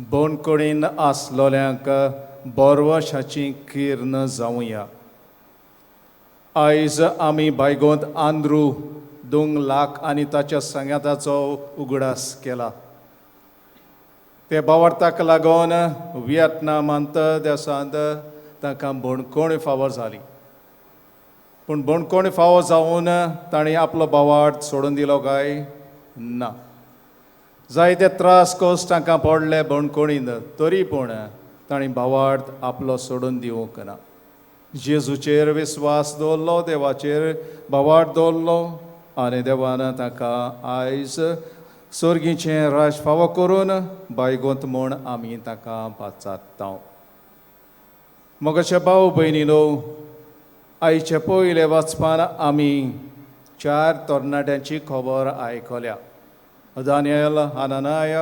बोनकुडीन आसलोल्यांक बोरवशाची कीर्न जावुया. आयज आमी बायगोंत आंद्रू 2 लाख आनी ताच्या सांगाताचो उगडास केला. ते बावरताक लागून व्हिएतनामांत देशांत ताका बोणकोण फावो जाली. पूण बोणकोण फावो जावन ताणें आपलो बावार्द सोडून दिलो काय ना. जायते त्रास कोस तांकां पडले बोणकोणीन, तरी पूण ताणें बावार्द आपलो सोडून दिवंक ना. जेजूचेर विस्वास दवरलो, देवाचेर बावार्द दवरलो आनी देवान ताका आयज सर्गीचें राज फावो करून बायगोंत म्हूण आमी ताका पाचात्तांव. मोगाचे भाव भयणीनो, आयचे पयले वाचपान आमी 4 तरणाट्यांची खबर आयकल्या. दानियल, हननाय,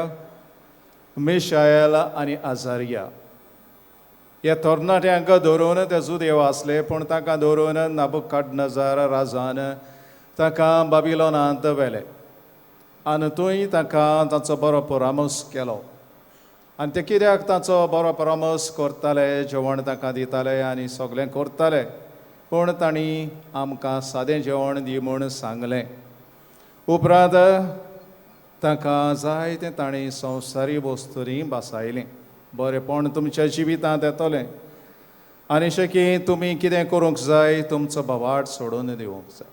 मिशायल आनी आजारिया. ह्या तरणाट्यांक धरून ते जुदेव आसले, पूण ताका धरून नबुकदनेझर राजान ताका बाबिलोनांत व्हेले आनी थंय ताका ताचो बरो परामर्श केलो. आनी ते कित्याक ताचो बरो परामर्श करताले, जेवण ताका दिताले आनी सगळें करताले, पूण तांणी आमकां सादें जेवण दी म्हूण सांगलें. उपरांत ताका जायतें तांणी संवसारी वस्तूंनी बसायलें. बरेंपण तुमच्या जिवितांत येतलें आनी अशें की तुमी कितें करूंक जाय, तुमचो बावार्द सोडून दिवंक जाय.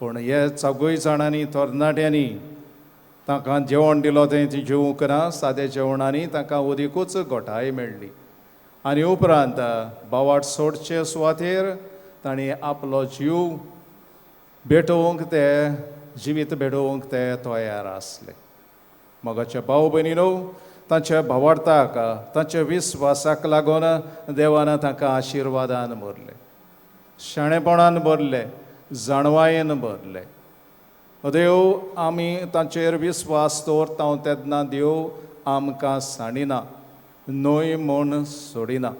पूण हे सगळ्या जाणांनी तरणाट्यांनी ताका जेवण दिलो तें ती जेवूंक ना. सादें जेवणांनी ताका उदीकूच घोटाय मेळ्ळी. आनी उपरांत बावार्द सोडचे सुवातेर तांणी आपलो जीव भेटोवंक ते जिवीत भेटोवंक ते तयार आसले. मोगाचे भाव भयणीनो, तांच्या भावार्थाक, तांच्या विस्वासाक लागून देवान ताका आशिर्वादान भरले, शाणेपणान भरले, जाणवायेन भरले. देव आमी तांचेर विस्वास दवरता तेन्ना देव आमकां साणिना, न्हय म्हूण सोडिना.